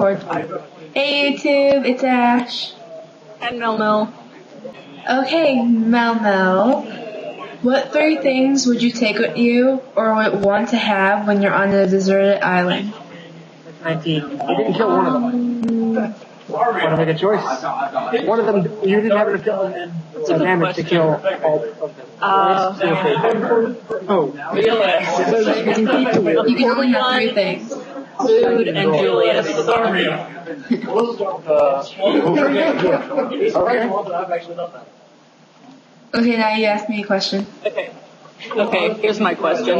record. Hey YouTube, it's Ash. And Mel. Okay, Mel. What 3 things would you take with you or would want to have when you're on a deserted island? 19. You didn't kill one of them. Want to make a choice? One of them, you didn't have enough damage to kill all of them. You can only have 3 things. Food and Julius. Okay, now you ask me a question. Okay, here's my question.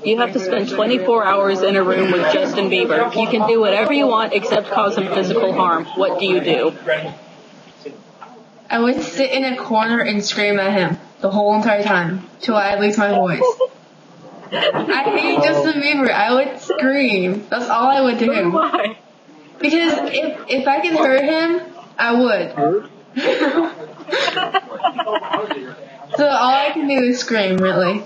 You have to spend 24 hours in a room with Justin Bieber. You can do whatever you want except cause him physical harm. What do you do? I would sit in a corner and scream at him the whole entire time till I lose my voice. I hate Justin Bieber. I would scream. That's all I would do. Why? Because if I could hurt him, I would. So all I can do is scream, really.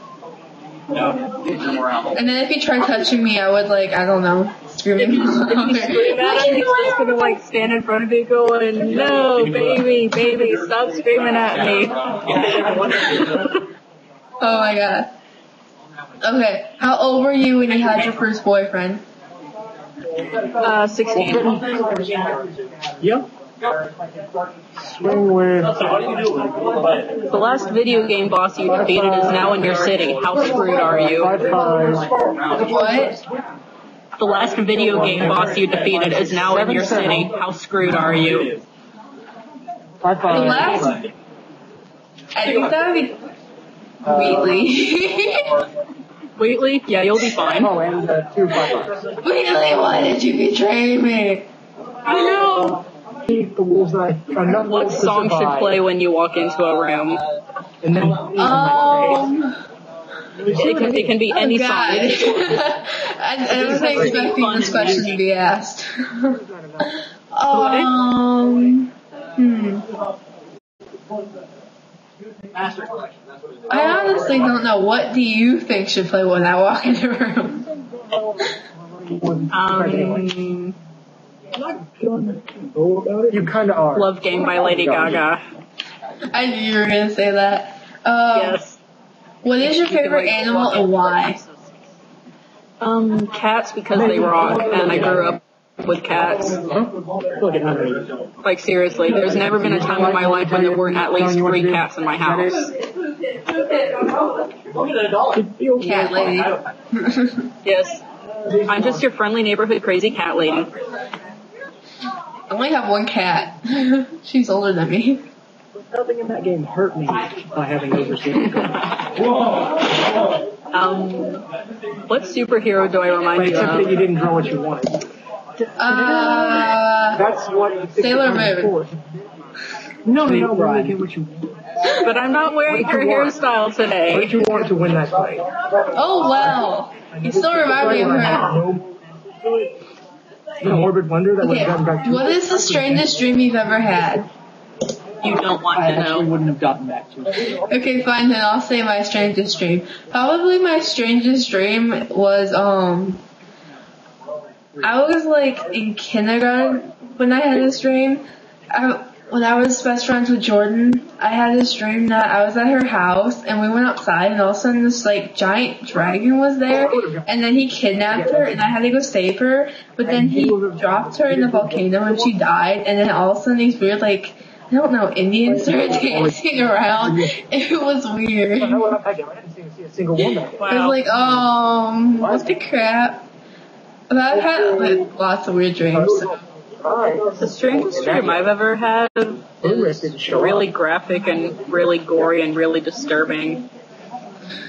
And then if he tried touching me, I would, I don't know, scream at him. If you scream at him, he's just gonna, stand in front of you going, no, baby, stop screaming at me. Oh my god. Okay, how old were you when you had your first boyfriend? 16. Yep. Swing with. The last video game boss you defeated is now in your city. How screwed are you? What? The last video game boss you defeated is now in your city. How screwed are you? The last? I think that would be Wheatley. Wheatley? Yeah, you'll be fine. Oh, and 2 5. Wheatley, why did you betray me? I know. What song should play when you walk into a room? And then, it can be any song. I wasn't expecting this question to be asked. I honestly don't know. What do you think should play when I walk in the room? You kind of are. Love Game by Lady Gaga. I knew you were going to say that. Yes. What is your favorite animal and why? Cats because they rock, and I grew up with cats. Seriously, there's never been a time in my life when there weren't at least 3 cats in my house. Cat lady. Yes. I'm just your friendly neighborhood crazy cat lady. I only have 1 cat. She's older than me. Nothing in that game hurt me by having overseen it. What superhero do I remind you of? Except that you didn't draw what you wanted. That's what Sailor Moon. No, we're making what you want. But I'm not wearing your hairstyle today. What you want to win that fight? Oh, wow. You still remind me of her. The morbid wonder that would have gotten back to you. What is the strangest dream you've ever had? You don't want to know. I actually wouldn't have gotten back to you. Okay, fine, then I'll say my strangest dream. Probably my strangest dream was, I was, in kindergarten when I had this dream. When I was best friends with Jordan, I had this dream that I was at her house, and we went outside, and all of a sudden this, giant dragon was there, and then he kidnapped her, and I had to go save her, but then he dropped her in the volcano, and she died, and then all of a sudden these weird, I don't know, Indians started dancing around. It was weird. I didn't see a single woman. I was what the crap? But I've had, lots of weird dreams, so. The strangest dream I've ever had is really graphic and really gory and really disturbing.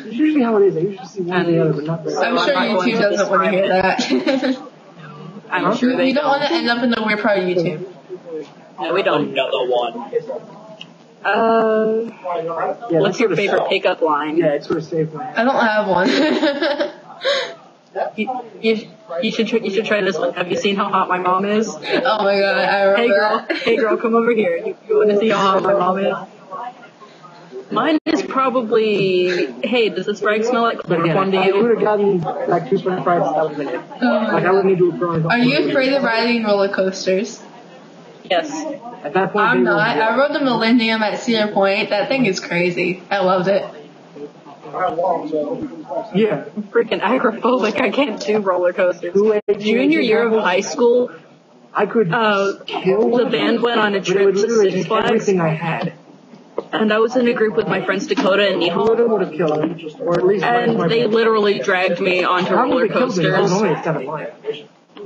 It's usually how it is. I usually see one or the other, but not very I'm sure YouTube doesn't want to hear that. I'm sure they don't. We don't want to end up in the weird part of YouTube. No, we don't. Another one. What's your favorite pickup line? Yeah, it's sort of safe. I don't have one. You should try this one. Have you seen how hot my mom is? Oh my god, I remember. Hey girl, come over here. You want to see how hot my mom is? Mine is probably, hey, does this rag smell like chloroform to I you? would have gotten like 2 French fries, that would have been it. Like I would need to have thrown. Are you afraid of riding roller coasters? Yes. At that point, I'm not. I rode the Millennium at Cedar Point. That thing is crazy. I loved it. Yeah. I'm freaking agoraphobic. I can't do roller coasters. Junior year of high school, I could kill the band went on a trip to Six Flags, everything I had. and I was in a group with my friends Dakota and All of Nihal, them would have killed him, or at least and they literally dragged me onto roller coasters. only a 7 line.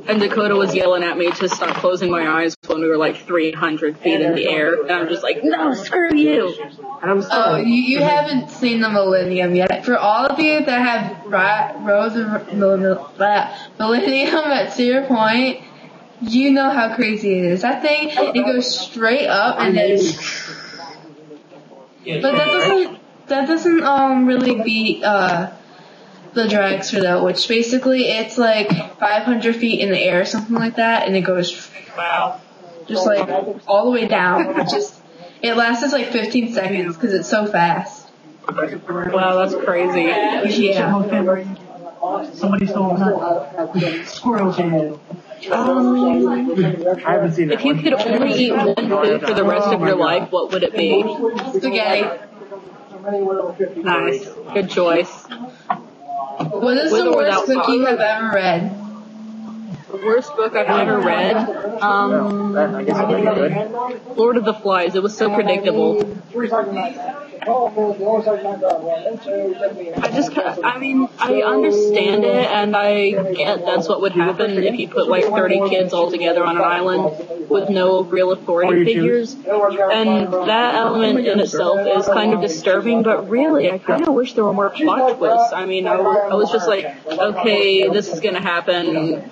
And Dakota was yelling at me to stop closing my eyes when we were like 300 feet in the air. And I'm just like, no, screw you. And I'm sorry. Oh, you haven't seen the Millennium yet. For all of you that have rode the Millennium at Cedar Point, you know how crazy it is. That thing, it goes straight up and then... But that doesn't really beat, the dragster though, which basically it's like 500 feet in the air, something like that, and it goes just like all the way down. It lasts like 15 seconds because it's so fast. Wow, that's crazy. Yeah. Somebody stole squirrels. I haven't seen that. If you could only eat one food for the rest of your life, what would it be? Spaghetti. Nice. Good choice. What is With the or worst without book you have ever read? The worst book I've ever read? I guess it's pretty good. Lord of the Flies. It was so predictable. I understand it, and I get that's what would happen if you put like 30 kids all together on an island with no real authority figures. And that element in itself is kind of disturbing, but really, I kind of wish there were more plot twists. I mean, I was just like, okay, this is gonna happen.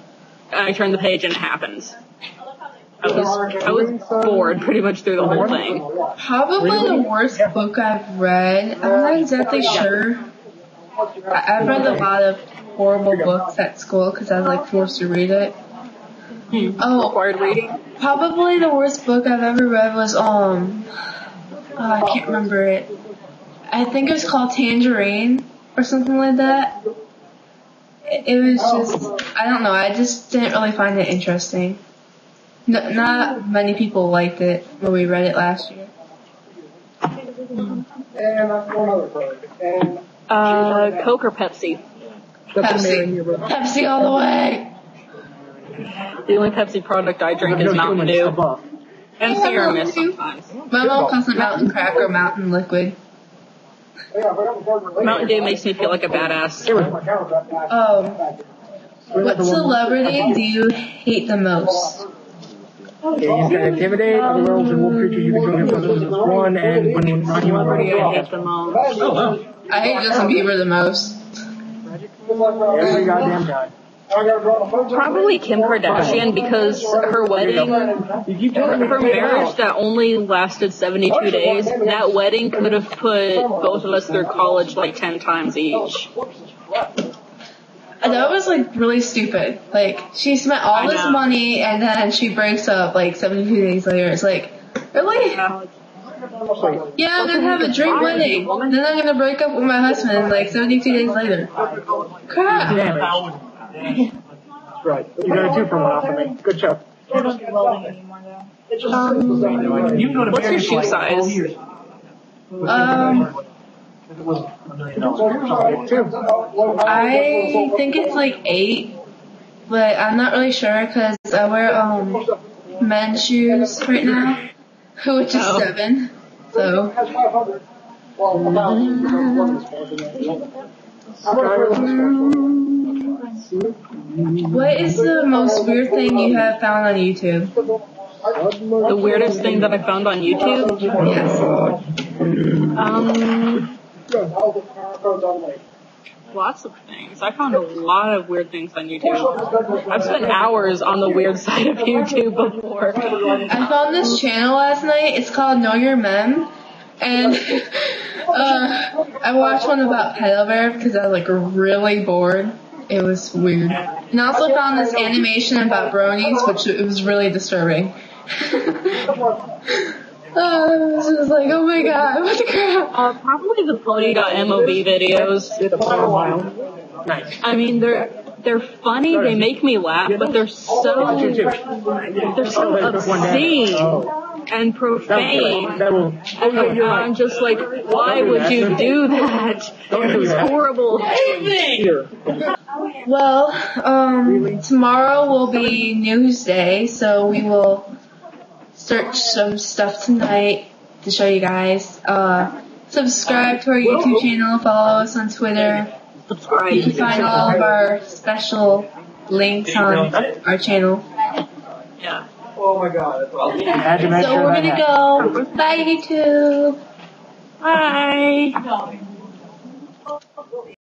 I turn the page and it happens. I was bored pretty much through the whole thing. Probably the worst book I've read. I'm not exactly sure. I've read a lot of horrible books at school because I was like forced to read it. Oh, Required reading? probably the worst book I've ever read was I can't remember it. I think it was called Tangerine or something like that. It was just, I don't know, I just didn't really find it interesting. Not many people liked it when we read it last year. Coke or Pepsi? Pepsi all the way! The only Pepsi product I drink is Mountain Dew. And Sierra Mist sometimes. My mom calls it Mountain Crack or Mountain Liquid. Mountain Dew makes me feel like a badass. What celebrity do you hate the most? Okay, you can intimidate other werewolves and wolf creatures. You can go against others as one, and when you're not human, I hate the most. I hate Justin Bieber the most. every goddamn time. Probably Kim Kardashian because her wedding, her marriage that only lasted 72 days, that wedding could have put both of us through college like 10 times each. That was like really stupid. Like, she spent all this money and then she breaks up like 72 days later. It's like, really? Yeah, I'm gonna have a dream wedding. Then I'm gonna break up with my husband like 72 days later. Crap. Right. You got a 2 for 1 off of me. Good job. What's your shoe size? I think it's like 8, but I'm not really sure because I wear men's shoes right now, which is 7. So. What is the most weird thing you have found on YouTube? The weirdest thing that I found on YouTube? Yes. Lots of things. I found a lot of weird things on YouTube. I've spent hours on the weird side of YouTube before. I found this channel last night. It's called Know Your Mem. And I watched one about Pedal Bear because I was like really bored. It was weird. And I also found this animation about bronies, which it was really disturbing. I was just like, oh my god, what the crap? Probably the Pony.mov videos. Nice. I mean, they're funny, they make me laugh, but they're so obscene and profane. And I'm just like, why would you do that? It's horrible. Well, tomorrow will be News Day, so we will search some stuff tonight to show you guys. Subscribe to our YouTube channel, follow us on Twitter. You can find all of our special links on our channel. Yeah. Oh my god. So we're gonna go. Bye, YouTube. Bye.